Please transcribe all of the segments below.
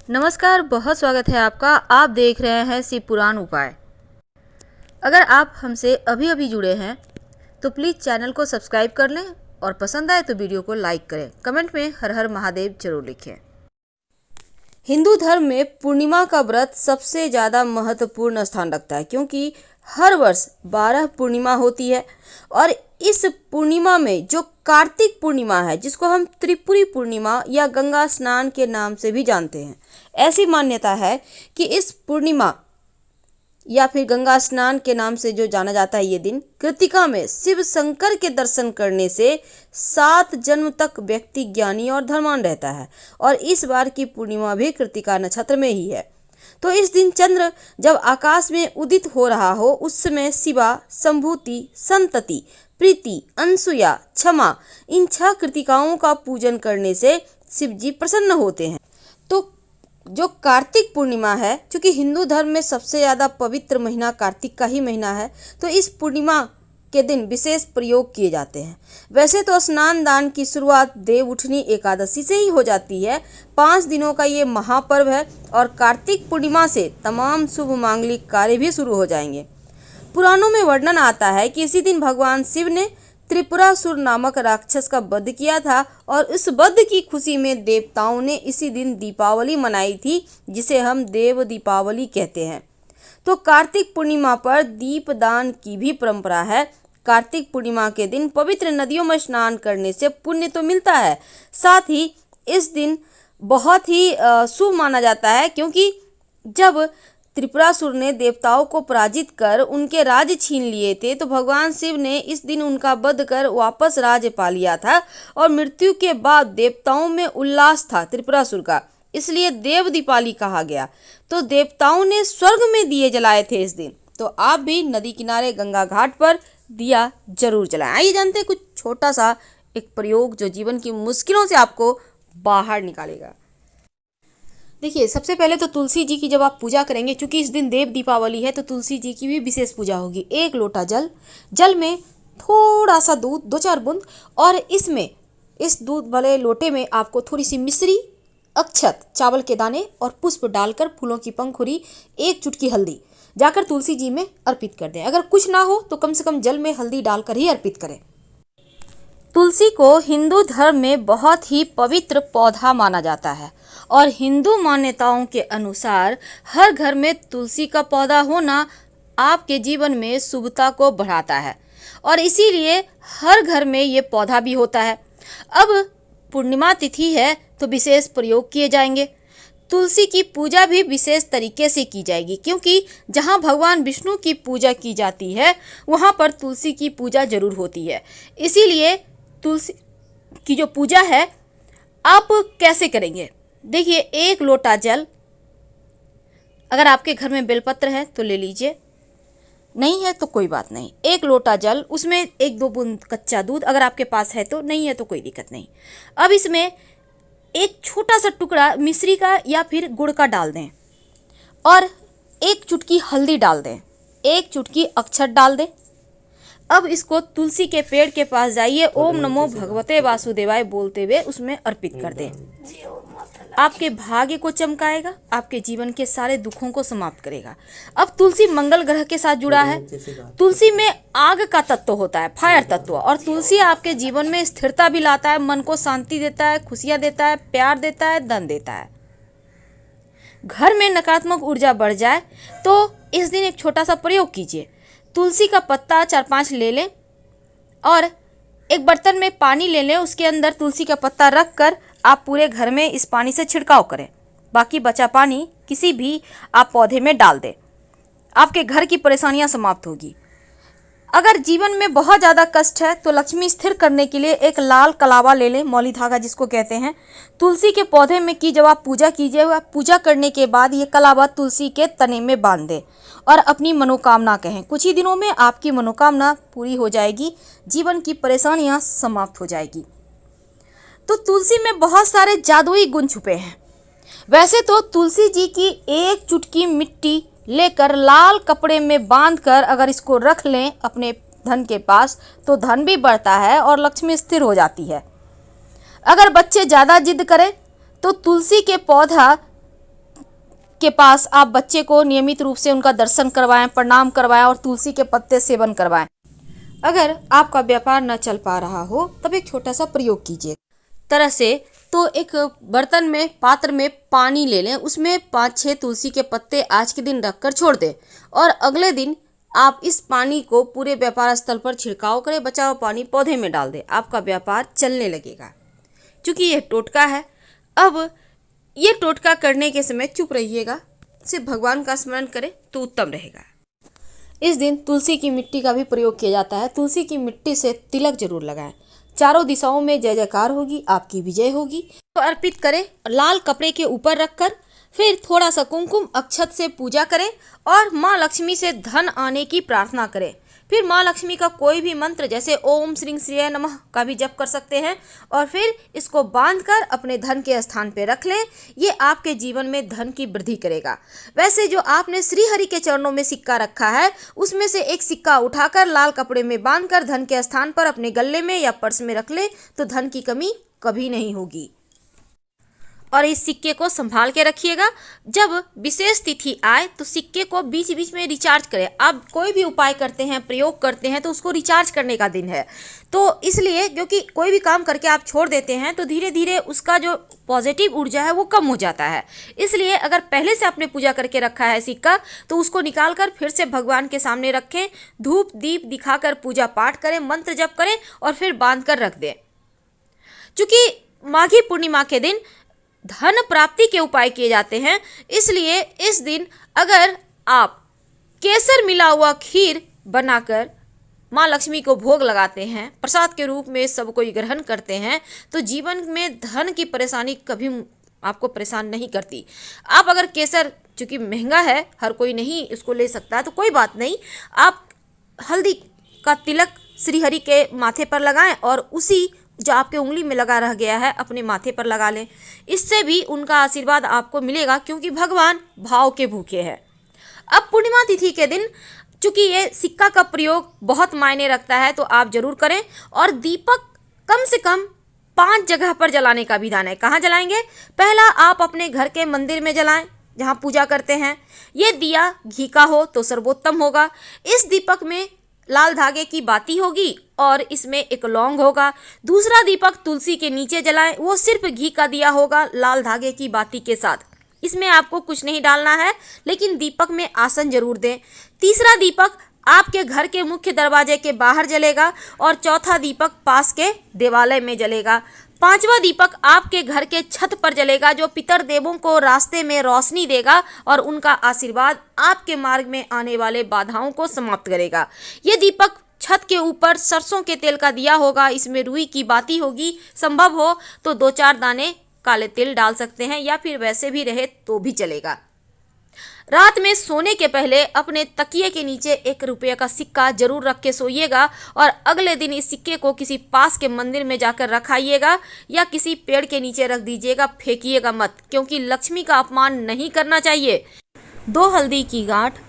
नमस्कार, बहुत स्वागत है आपका। आप देख रहे हैं शिव पुराण उपाय। अगर आप हमसे अभी अभी जुड़े हैं तो प्लीज़ चैनल को सब्सक्राइब कर लें और पसंद आए तो वीडियो को लाइक करें। कमेंट में हर हर महादेव जरूर लिखें। हिंदू धर्म में पूर्णिमा का व्रत सबसे ज़्यादा महत्वपूर्ण स्थान रखता है, क्योंकि हर वर्ष 12 पूर्णिमा होती है और इस पूर्णिमा में जो कार्तिक पूर्णिमा है, जिसको हम त्रिपुरी पूर्णिमा या गंगा स्नान के नाम से भी जानते हैं, ऐसी मान्यता है कि इस पूर्णिमा या फिर गंगा स्नान के नाम से जो जाना जाता है, ये दिन कृतिका में शिव शंकर के दर्शन करने से 7 जन्म तक व्यक्ति ज्ञानी और धर्मान रहता है। और इस बार की पूर्णिमा भी कृतिका नक्षत्र में ही है। तो इस दिन चंद्र जब आकाश में उदित हो रहा हो, उस समय शिवा, संभूति, संतति, प्रीति, अनसुया, क्षमा, इन 6 कृतिकाओं का पूजन करने से शिव जी प्रसन्न होते हैं। तो जो कार्तिक पूर्णिमा है, क्योंकि हिंदू धर्म में सबसे ज़्यादा पवित्र महीना कार्तिक का ही महीना है, तो इस पूर्णिमा के दिन विशेष प्रयोग किए जाते हैं। वैसे तो स्नान दान की शुरुआत देव उठनी एकादशी से ही हो जाती है। 5 दिनों का ये महापर्व है और कार्तिक पूर्णिमा से तमाम शुभ मांगलिक कार्य भी शुरू हो जाएंगे। पुराणों में वर्णन आता है कि इसी दिन भगवान शिव ने त्रिपुरासुर नामक राक्षस का वध किया था और इस वध की खुशी में देवताओं ने इसी दिन दीपावली मनाई थी, जिसे हम देव दीपावली कहते हैं। तो कार्तिक पूर्णिमा पर दीपदान की भी परंपरा है। कार्तिक पूर्णिमा के दिन पवित्र नदियों में स्नान करने से पुण्य तो मिलता है, साथ ही इस दिन बहुत ही शुभ माना जाता है, क्योंकि जब त्रिपुरासुर ने देवताओं को पराजित कर उनके राज्य छीन लिए थे, तो भगवान शिव ने इस दिन उनका वध कर वापस राज्य पा लिया था और मृत्यु के बाद देवताओं में उल्लास था त्रिपुरासुर का, इसलिए देव दीपावली कहा गया। तो देवताओं ने स्वर्ग में दिए जलाए थे इस दिन। तो आप भी नदी किनारे गंगा घाट पर दिया जरूर जलाएं। आइए जानते हैं कुछ छोटा सा एक प्रयोग जो जीवन की मुश्किलों से आपको बाहर निकालेगा। देखिए, सबसे पहले तो तुलसी जी की जब आप पूजा करेंगे, क्योंकि इस दिन देव दीपावली है, तो तुलसी जी की भी विशेष पूजा होगी। 1 लोटा जल में थोड़ा सा दूध, 2-4 बूंद, और इसमें इस दूध वाले लोटे में आपको थोड़ी सी मिश्री, अक्षत, चावल के दाने और पुष्प डालकर फूलों की पंखुड़ी, 1 चुटकी हल्दी जाकर तुलसी जी में अर्पित कर दें। अगर कुछ ना हो तो कम से कम जल में हल्दी डालकर ही अर्पित करें। तुलसी को हिंदू धर्म में बहुत ही पवित्र पौधा माना जाता है और हिंदू मान्यताओं के अनुसार हर घर में तुलसी का पौधा होना आपके जीवन में शुभता को बढ़ाता है और इसीलिए हर घर में ये पौधा भी होता है। अब पूर्णिमा तिथि है तो विशेष प्रयोग किए जाएंगे। तुलसी की पूजा भी विशेष तरीके से की जाएगी, क्योंकि जहाँ भगवान विष्णु की पूजा की जाती है वहाँ पर तुलसी की पूजा जरूर होती है। इसीलिए तुलसी की जो पूजा है आप कैसे करेंगे? देखिए, 1 लोटा जल, अगर आपके घर में बेलपत्र है तो ले लीजिए, नहीं है तो कोई बात नहीं। 1 लोटा जल, उसमें 1-2 बूंद कच्चा दूध, अगर आपके पास है तो, नहीं है तो कोई दिक्कत नहीं। अब इसमें एक छोटा सा टुकड़ा मिश्री का या फिर गुड़ का डाल दें और 1 चुटकी हल्दी डाल दें, 1 चुटकी अक्षत डाल दें। अब इसको तुलसी के पेड़ के पास जाइए, ओम नमो भगवते वासुदेवाय बोलते हुए उसमें अर्पित कर दें। आपके भाग्य को चमकाएगा, आपके जीवन के सारे दुखों को समाप्त करेगा। अब तुलसी मंगल ग्रह के साथ जुड़ा है। तुलसी में आग का तत्व होता है, फायर तत्व, और तुलसी आपके जीवन में स्थिरता भी लाता है, मन को शांति देता है, खुशियां देता है, प्यार देता है, धन देता है। घर में नकारात्मक ऊर्जा बढ़ जाए तो इस दिन एक छोटा सा प्रयोग कीजिए। तुलसी का पत्ता 4-5 ले लें और एक बर्तन में पानी ले लें, उसके अंदर तुलसी का पत्ता रख कर आप पूरे घर में इस पानी से छिड़काव करें। बाकी बचा पानी किसी भी आप पौधे में डाल दें। आपके घर की परेशानियां समाप्त होगी। अगर जीवन में बहुत ज़्यादा कष्ट है तो लक्ष्मी स्थिर करने के लिए एक लाल कलावा ले लें, मौली धागा जिसको कहते हैं। तुलसी के पौधे में की जब आप पूजा कीजिए, पूजा करने के बाद ये कलावा तुलसी के तने में बांध दें और अपनी मनोकामना कहें। कुछ ही दिनों में आपकी मनोकामना पूरी हो जाएगी, जीवन की परेशानियां समाप्त हो जाएगी। तो तुलसी में बहुत सारे जादुई गुण छुपे हैं। वैसे तो तुलसी जी की 1 चुटकी मिट्टी लेकर लाल कपड़े में बांधकर अगर इसको रख लें अपने धन के पास तो धन भी बढ़ता है और लक्ष्मी स्थिर हो जाती है। अगर बच्चे ज़्यादा जिद करें तो तुलसी के पौधा के पास आप बच्चे को नियमित रूप से उनका दर्शन करवाएं, प्रणाम करवाएं और तुलसी के पत्ते सेवन करवाएं। अगर आपका व्यापार न चल पा रहा हो तब एक छोटा सा प्रयोग कीजिए। तरह से तो एक बर्तन में, पात्र में पानी ले लें, उसमें 5-6 तुलसी के पत्ते आज के दिन रखकर छोड़ दें और अगले दिन आप इस पानी को पूरे व्यापार स्थल पर छिड़काव करें, बचा हुआ पानी पौधे में डाल दें। आपका व्यापार चलने लगेगा। क्योंकि यह टोटका है, अब ये टोटका करने के समय चुप रहिएगा, सिर्फ भगवान का स्मरण करें तो उत्तम रहेगा। इस दिन तुलसी की मिट्टी का भी प्रयोग किया जाता है। तुलसी की मिट्टी से तिलक जरूर लगाएं। चारों दिशाओं में जय जयकार होगी, आपकी विजय होगी। तो अर्पित करें, लाल कपड़े के ऊपर रखकर फिर थोड़ा सा कुमकुम अक्षत से पूजा करें और माँ लक्ष्मी से धन आने की प्रार्थना करें। फिर माँ लक्ष्मी का कोई भी मंत्र जैसे ओम श्रीं श्रीय नमः का भी जप कर सकते हैं और फिर इसको बांधकर अपने धन के स्थान पे रख लें। ये आपके जीवन में धन की वृद्धि करेगा। वैसे जो आपने श्री हरि के चरणों में सिक्का रखा है, उसमें से एक सिक्का उठाकर लाल कपड़े में बांधकर धन के स्थान पर अपने गले में या पर्स में रख ले तो धन की कमी कभी नहीं होगी। और इस सिक्के को संभाल के रखिएगा। जब विशेष तिथि आए तो सिक्के को बीच बीच में रिचार्ज करें। आप कोई भी उपाय करते हैं, प्रयोग करते हैं तो उसको रिचार्ज करने का दिन है। तो इसलिए क्योंकि कोई भी काम करके आप छोड़ देते हैं तो धीरे धीरे उसका जो पॉजिटिव ऊर्जा है वो कम हो जाता है। इसलिए अगर पहले से आपने पूजा करके रखा है सिक्का तो उसको निकाल कर फिर से भगवान के सामने रखें, धूप दीप दिखाकर पूजा पाठ करें, मंत्र जप करें और फिर बांध कर रख दें। चूँकि माघी पूर्णिमा के दिन धन प्राप्ति के उपाय किए जाते हैं, इसलिए इस दिन अगर आप केसर मिला हुआ खीर बनाकर माँ लक्ष्मी को भोग लगाते हैं, प्रसाद के रूप में सब कोई ग्रहण करते हैं, तो जीवन में धन की परेशानी कभी आपको परेशान नहीं करती। आप अगर केसर, चूँकि महंगा है, हर कोई नहीं उसको ले सकता, तो कोई बात नहीं, आप हल्दी का तिलक श्री हरि के माथे पर लगाएं और उसी जो आपके उंगली में लगा रह गया है अपने माथे पर लगा लें। इससे भी उनका आशीर्वाद आपको मिलेगा, क्योंकि भगवान भाव के भूखे हैं। अब पूर्णिमा तिथि के दिन चूंकि ये सिक्का का प्रयोग बहुत मायने रखता है तो आप जरूर करें। और दीपक कम से कम 5 जगह पर जलाने का विधान है। कहाँ जलाएंगे? पहला, आप अपने घर के मंदिर में जलाएं जहाँ पूजा करते हैं। ये दिया घी का हो तो सर्वोत्तम होगा। इस दीपक में लाल धागे की बाती होगी और इसमें एक लौंग होगा। दूसरा दीपक तुलसी के नीचे जलाएं, वो सिर्फ घी का दिया होगा लाल धागे की बाती के साथ। इसमें आपको कुछ नहीं डालना है, लेकिन दीपक में आसन जरूर दें। तीसरा दीपक आपके घर के मुख्य दरवाजे के बाहर जलेगा और चौथा दीपक पास के देवालय में जलेगा। पांचवा दीपक आपके घर के छत पर जलेगा, जो पितर देवों को रास्ते में रोशनी देगा और उनका आशीर्वाद आपके मार्ग में आने वाले बाधाओं को समाप्त करेगा। ये दीपक छत के ऊपर सरसों के तेल का दिया होगा, इसमें रुई की बाती होगी। संभव हो तो 2-4 दाने काले तिल डाल सकते हैं या फिर वैसे भी रहे तो भी चलेगा। रात में सोने के पहले अपने तकिए के नीचे 1 रुपये का सिक्का जरूर रख के सोइएगा और अगले दिन इस सिक्के को किसी पास के मंदिर में जाकर रखाइएगा या किसी पेड़ के नीचे रख दीजिएगा, फेंकिएगा मत, क्योंकि लक्ष्मी का अपमान नहीं करना चाहिए। 2 हल्दी की गांठ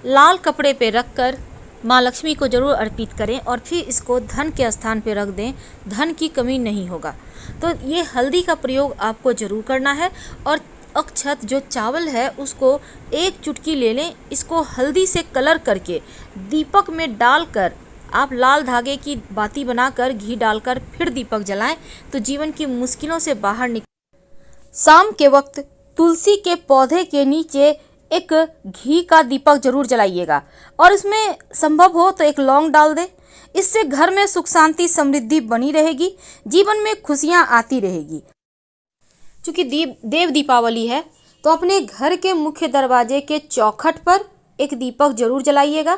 लाल कपड़े पे रखकर माँ लक्ष्मी को जरूर अर्पित करें और फिर इसको धन के स्थान पे रख दें। धन की कमी नहीं होगा। तो ये हल्दी का प्रयोग आपको जरूर करना है। और अक्षत जो चावल है उसको 1 चुटकी ले लें, इसको हल्दी से कलर करके दीपक में डालकर आप लाल धागे की बाती बनाकर घी डालकर फिर दीपक जलाएं तो जीवन की मुश्किलों से बाहर निकल। शाम के वक्त तुलसी के पौधे के नीचे एक घी का दीपक जरूर जलाइएगा और इसमें संभव हो तो 1 लौंग डाल दें। इससे घर में सुख शांति समृद्धि बनी रहेगी, जीवन में खुशियां आती रहेगी। चूँकि देव दीपावली है तो अपने घर के मुख्य दरवाजे के चौखट पर 1 दीपक जरूर जलाइएगा।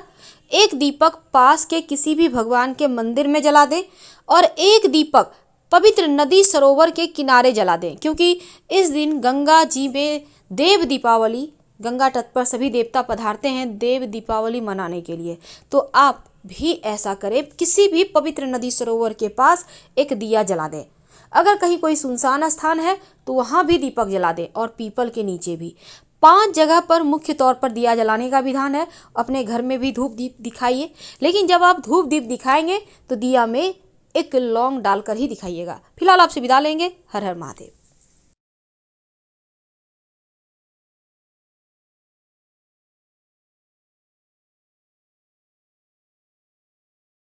1 दीपक पास के किसी भी भगवान के मंदिर में जला दें और 1 दीपक पवित्र नदी सरोवर के किनारे जला दें, क्योंकि इस दिन गंगा जी में देव दीपावली, गंगा तट पर सभी देवता पधारते हैं देव दीपावली मनाने के लिए। तो आप भी ऐसा करें, किसी भी पवित्र नदी सरोवर के पास 1 दिया जला दें। अगर कहीं कोई सुनसान स्थान है तो वहाँ भी दीपक जला दें और पीपल के नीचे भी। 5 जगह पर मुख्य तौर पर दिया जलाने का विधान है। अपने घर में भी धूप दीप दिखाइए, लेकिन जब आप धूप दीप दिखाएंगे तो दिया में 1 लौंग डालकर ही दिखाइएगा। फिलहाल आपसे विदा लेंगे। हर हर महादेव।